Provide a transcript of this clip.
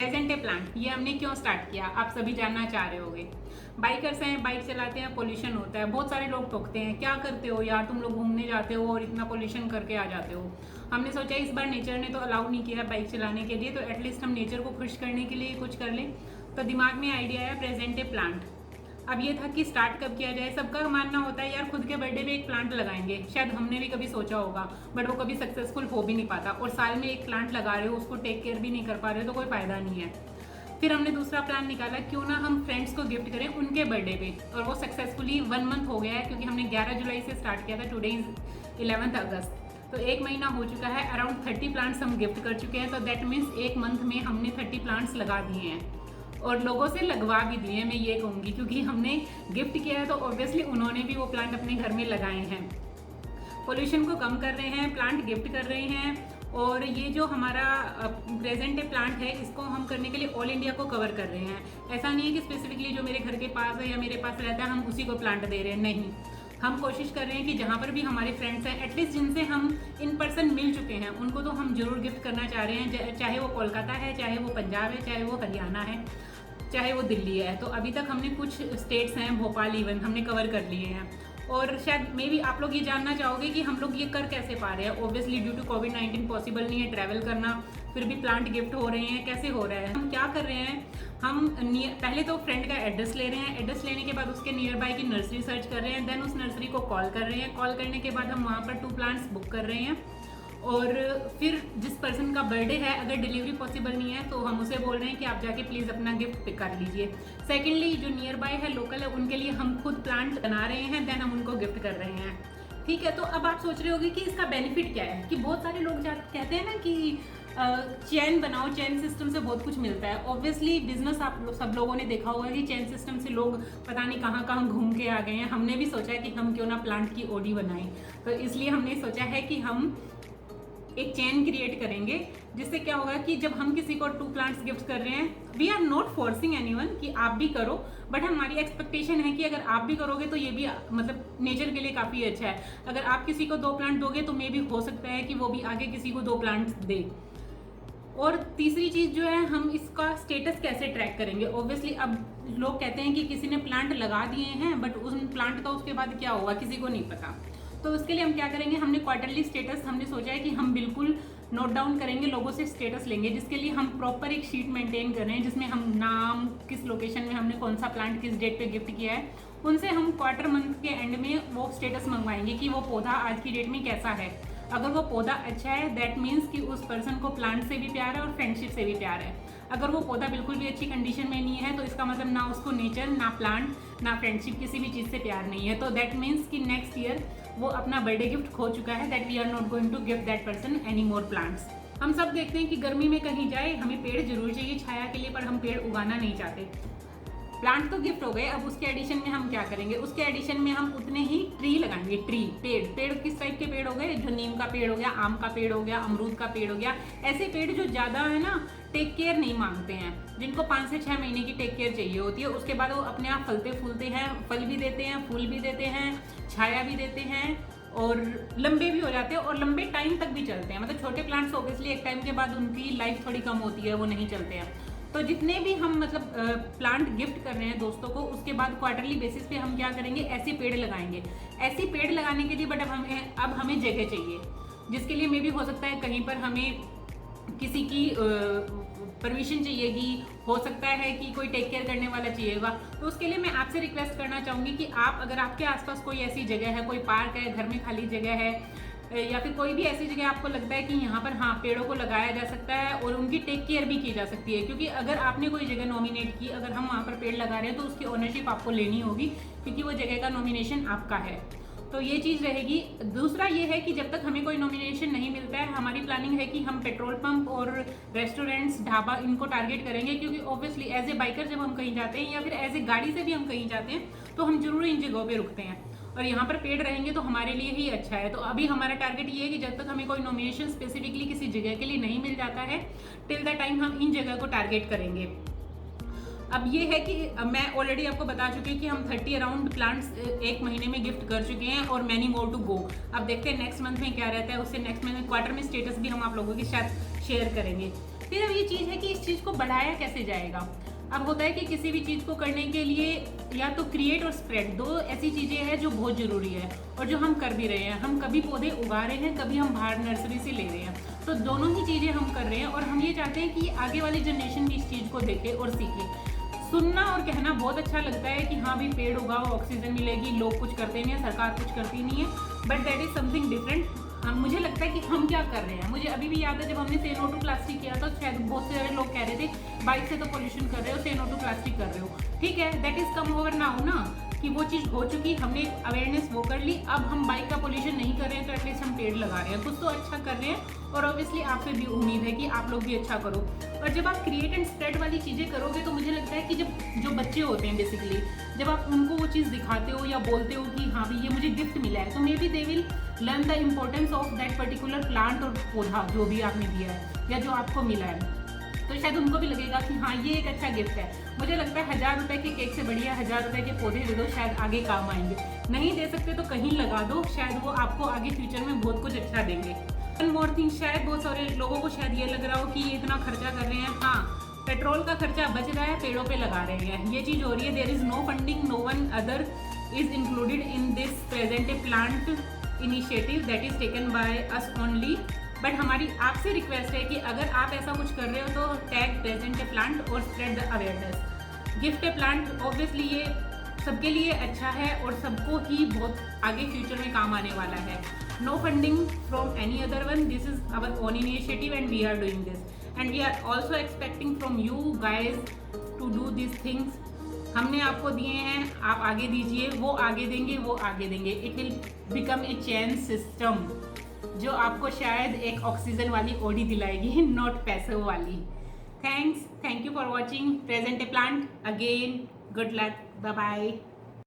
Present a plant, ये हमने क्यों स्टार्ट किया आप सभी जानना चाह रहे होगे। बाइकर्स हैं, बाइक चलाते हैं, पोल्यूशन होता है, बहुत सारे लोग टोकते हैं, क्या करते हो यार तुम लोग घूमने जाते हो और इतना पोल्यूशन करके आ जाते हो। हमने सोचा इस बार नेचर ने तो अलाउ नहीं किया बाइक चलाने के लिए, तो एटलीस्ट हम नेचर को खुश करने के लिए कुछ कर लें। तो दिमाग में आइडिया आया प्रेजेंट ए प्लांट। अब ये था कि स्टार्ट कब किया जाए। सबका मानना होता है यार खुद के बर्थडे पे एक प्लांट लगाएंगे, शायद हमने भी कभी सोचा होगा, बट वो कभी सक्सेसफुल हो भी नहीं पाता। और साल में एक प्लांट लगा रहे हो, उसको टेक केयर भी नहीं कर पा रहे हो, तो कोई फायदा नहीं है। फिर हमने दूसरा प्लान निकाला, क्यों ना हम फ्रेंड्स को गिफ्ट करें उनके बर्थडे पे, और वो सक्सेसफुली 1 मंथ हो गया है, क्योंकि हमने 11 जुलाई से स्टार्ट किया था। टुडे इज 11 अगस्त, तो 1 महीना हो चुका है। अराउंड 30 प्लांट्स हम गिफ्ट कर चुके हैं। तो दैट मीन्स 1 मंथ में हमने 30 प्लांट्स लगा दिए हैं, और लोगों से लगवा भी दिए हैं, मैं ये कहूँगी, क्योंकि हमने गिफ्ट किया है तो ऑब्वियसली उन्होंने भी वो प्लांट अपने घर में लगाए हैं। पोल्यूशन को कम कर रहे हैं, प्लांट गिफ्ट कर रहे हैं। और ये जो हमारा प्रेजेंट प्लांट है, इसको हम करने के लिए ऑल इंडिया को कवर कर रहे हैं। ऐसा नहीं है कि स्पेसिफिकली जो मेरे घर के पास है या मेरे पास रहता है हम उसी को प्लांट दे रहे हैं, नहीं। हम कोशिश कर रहे हैं कि जहाँ पर भी हमारे फ्रेंड्स हैं, एटलीस्ट जिनसे हम इन पर्सन मिल चुके हैं, उनको तो हम जरूर गिफ्ट करना चाह रहे हैं। चाहे वो कोलकाता है, चाहे वो पंजाब है, चाहे वो हरियाणा है, चाहे वो दिल्ली है। तो अभी तक हमने कुछ स्टेट्स हैं, भोपाल इवन हमने कवर कर लिए हैं। और शायद मे भी आप लोग ये जानना चाहोगे कि हम लोग ये कर कैसे पा रहे हैं। ऑब्वियसली ड्यू टू कोविड-19 पॉसिबल नहीं है ट्रैवल करना, फिर भी प्लांट गिफ्ट हो रहे हैं। कैसे हो रहा है, हम क्या कर रहे हैं, हम पहले तो फ्रेंड का एड्रेस ले रहे हैं। एड्रेस लेने के बाद उसके नियर बाय की नर्सरी सर्च कर रहे हैं, देन उस नर्सरी को कॉल कर रहे हैं। कॉल करने के बाद हम वहाँ पर 2 प्लांट्स बुक कर रहे हैं। और फिर जिस पर्सन का बर्थडे है, अगर डिलीवरी पॉसिबल नहीं है तो हम उसे बोल रहे हैं कि आप जाके प्लीज़ अपना गिफ्ट पिक कर लीजिए। सेकेंडली, जो नियर बाय है, लोकल है, उनके लिए हम खुद प्लांट बना रहे हैं, देन हम उनको गिफ्ट कर रहे हैं। ठीक है, तो अब आप सोच रहे होगे कि इसका बेनिफिट क्या है। कि बहुत सारे लोग कहते हैं ना कि चेन बनाओ, चेन सिस्टम से बहुत कुछ मिलता है। ऑब्वियसली बिजनेस आप सब लोगों ने देखा होगा कि चेन सिस्टम से लोग पता नहीं कहाँ कहाँ घूम के आ गए हैं। हमने भी सोचा है कि हम क्यों ना प्लांट की ओडी बनाएं, तो इसलिए हमने सोचा है कि हम एक चेन क्रिएट करेंगे, जिससे क्या होगा कि जब हम किसी को 2 प्लांट्स गिफ्ट कर रहे हैं, we are not forcing anyone कि आप भी करो, बट हमारी एक्सपेक्टेशन है कि अगर आप भी करोगे तो ये भी मतलब नेचर के लिए काफ़ी अच्छा है। अगर आप किसी को 2 प्लांट दोगे तो मे भी हो सकता है कि वो भी आगे किसी को 2 प्लांट्स दे। और तीसरी चीज़ जो है, हम इसका स्टेटस कैसे ट्रैक करेंगे। ऑब्वियसली अब लोग कहते हैं कि किसी ने प्लांट लगा दिए हैं, बट उस प्लांट का उसके बाद क्या होगा किसी को नहीं पता। तो उसके लिए हम क्या करेंगे, हमने क्वार्टरली स्टेटस हमने सोचा है कि हम बिल्कुल नोट डाउन करेंगे, लोगों से स्टेटस लेंगे, जिसके लिए हम प्रॉपर एक शीट मेंटेन कर रहे हैं, जिसमें हम नाम, किस लोकेशन में हमने कौन सा प्लांट किस डेट पे गिफ्ट किया है, उनसे हम क्वार्टर मंथ के एंड में वो स्टेटस मंगवाएंगे कि वो पौधा आज की डेट में कैसा है। अगर वो पौधा अच्छा है, दैट मीन्स कि उस पर्सन को प्लांट से भी प्यार है और फ्रेंडशिप से भी प्यार है। अगर वो पौधा बिल्कुल भी अच्छी कंडीशन में नहीं है, तो इसका मतलब ना उसको नेचर, ना प्लांट, ना फ्रेंडशिप, किसी भी चीज़ से प्यार नहीं है। तो दैट मीन्स कि नेक्स्ट ईयर वो अपना बर्थडे गिफ्ट खो चुका है, that we are not going to give that person any more plants. हम सब देखते हैं कि गर्मी में कहीं जाए, हमें पेड़ जरूर चाहिए छाया के लिए, पर हम पेड़ उगाना नहीं चाहते। प्लांट तो गिफ्ट हो गए, अब उसके एडिशन में हम क्या करेंगे, उसके एडिशन में हम उतने ही ट्री लगाएंगे। ट्री, पेड़ किस टाइप के पेड़ हो गए, जो नीम का पेड़ हो गया, आम का पेड़ हो गया, अमरूद का पेड़ हो गया। ऐसे पेड़ जो ज़्यादा है ना टेक केयर नहीं मांगते हैं, जिनको 5 से 6 महीने की टेक केयर चाहिए होती है, उसके बाद वो अपने आप फलते फूलते हैं, फल भी देते हैं, फूल भी देते हैं, छाया भी देते हैं, और लंबे भी हो जाते हैं, और लंबे टाइम तक भी चलते हैं। मतलब छोटे प्लांट्स ऑब्वियसली एक टाइम के बाद उनकी लाइफ थोड़ी कम होती है, वो नहीं चलते हैं। तो जितने भी हम मतलब प्लांट गिफ्ट कर रहे हैं दोस्तों को, उसके बाद क्वार्टरली बेसिस पे हम क्या करेंगे, ऐसे पेड़ लगाएंगे। ऐसे पेड़ लगाने के लिए बट अब हमें जगह चाहिए, जिसके लिए मे भी हो सकता है कहीं पर हमें किसी की परमिशन चाहिएगी, हो सकता है कि कोई टेक केयर करने वाला चाहिएगा। तो उसके लिए मैं आपसे रिक्वेस्ट करना चाहूँगी कि आप, अगर आपके आसपास कोई ऐसी जगह है, कोई पार्क है, घर में खाली जगह है, या फिर कोई भी ऐसी जगह आपको लगता है कि यहाँ पर हाँ पेड़ों को लगाया जा सकता है और उनकी टेक केयर भी की जा सकती है, क्योंकि अगर आपने कोई जगह नॉमिनेट की, अगर हम वहाँ पर पेड़ लगा रहे हैं तो उसकी ओनरशिप आपको लेनी होगी, क्योंकि वो जगह का नॉमिनेशन आपका है। तो ये चीज़ रहेगी। दूसरा ये है कि जब तक हमें कोई नॉमिनेशन नहीं मिलता है, हमारी प्लानिंग है कि हम पेट्रोल पंप और रेस्टोरेंट्स, ढाबा, इनको टारगेट करेंगे, क्योंकि ऑब्वियसली एज ए बाइकर जब हम कहीं जाते हैं या फिर एज ए गाड़ी से भी हम कहीं जाते हैं तो हम जरूर इन जगहों पर रुकते हैं, और यहाँ पर पेड़ रहेंगे तो हमारे लिए ही अच्छा है। तो अभी हमारा टारगेट ये है कि जब तक हमें कोई नॉमिनेशन स्पेसिफिकली किसी जगह के लिए नहीं मिल जाता है, टिल द टाइम हम इन जगह को टारगेट करेंगे। अब ये है कि मैं ऑलरेडी आपको बता चुकी हूँ कि हम 30 अराउंड प्लांट्स 1 महीने में गिफ्ट कर चुके हैं, और मैनी मोर टू गो। अब देखते हैं नेक्स्ट मंथ में क्या रहता है, उससे नेक्स्ट मंथ में क्वार्टर में स्टेटस भी हम आप लोगों के साथ शेयर करेंगे। फिर अब ये चीज़ है कि इस चीज़ को बढ़ाया कैसे जाएगा। अब होता है कि किसी भी चीज़ को करने के लिए या तो क्रिएट और स्प्रेड, दो ऐसी चीज़ें हैं जो बहुत ज़रूरी है और जो हम कर भी रहे हैं। हम कभी पौधे उगा रहे हैं, कभी हम बाहर नर्सरी से ले रहे हैं, तो दोनों ही चीज़ें हम कर रहे हैं और हम ये चाहते हैं कि आगे वाली जनरेशन भी इस चीज़ को देखे और सीखे। सुनना और कहना बहुत अच्छा लगता है कि हाँ भी पेड़ उगाओ, ऑक्सीजन मिलेगी, लोग कुछ करते नहीं है, सरकार कुछ करती नहीं है, but that is something different. मुझे लगता है कि हम क्या कर रहे हैं। मुझे अभी भी याद है जब हमने से नो टू प्लास्टिक किया था, शायद बहुत सारे लोग कह रहे थे बाइक से तो पोल्यूशन कर रहे हो, से नो टू प्लास्टिक कर रहे हो। ठीक है, that is come over now ना, कि वो चीज़ हो चुकी, हमने अवेयरनेस वो कर ली। अब हम बाइक का पोल्यूशन नहीं कर रहे हैं तो एटलीस्ट हम पेड़ लगा रहे हैं, कुछ तो अच्छा कर रहे हैं। और ऑब्वियसली आपसे भी उम्मीद है कि आप लोग भी अच्छा करो। और जब आप क्रिएट एंड स्प्रेड वाली चीज़ें करोगे तो मुझे लगता है कि जब जो बच्चे होते हैं बेसिकली, जब आप उनको वो चीज़ दिखाते हो या बोलते हो कि हाँ भी ये मुझे गिफ्ट मिला है, तो may be they will learn the importance of that particular plant और पौधा जो भी आपने दिया है या जो आपको मिला है। तो शायद उनको भी लगेगा कि हाँ ये एक अच्छा गिफ्ट है। मुझे लगता है 1000 रुपये के केक से बढ़िया 1000 रुपये के पौधे दे दो, शायद आगे काम आएंगे। नहीं दे सकते तो कहीं लगा दो, शायद वो आपको आगे फ्यूचर में बहुत कुछ अच्छा देंगे। वन मोर थिंग, शायद बहुत सारे लोगों को शायद ये लग रहा हो कि ये इतना खर्चा कर रहे हैं, हाँ पेट्रोल का खर्चा बच रहा है, पेड़ों पे लगा रहे हैं, ये चीज़ हो रही है। There is no funding, no one other is included in this present plant initiative that is taken by us only. But हमारी आपसे रिक्वेस्ट है कि अगर आप ऐसा कुछ कर रहे हो तो टैग प्रेजेंट ए प्लांट और spread the awareness. Gift A plant obviously ये सबके लिए अच्छा है और सबको ही बहुत आगे फ्यूचर में काम आने वाला है। No funding from any other one, this is our own initiative and we are doing this and we are also expecting from you guys to do this things. हमने आपको दिए हैं, आप आगे दीजिए, वो आगे देंगे, वो आगे देंगे। It will become a chain system जो आपको शायद एक ऑक्सीजन वाली ओडी दिलाएगी, नॉट पैसों वाली। Thank you for watching present a plant again. Good luck, bye bye.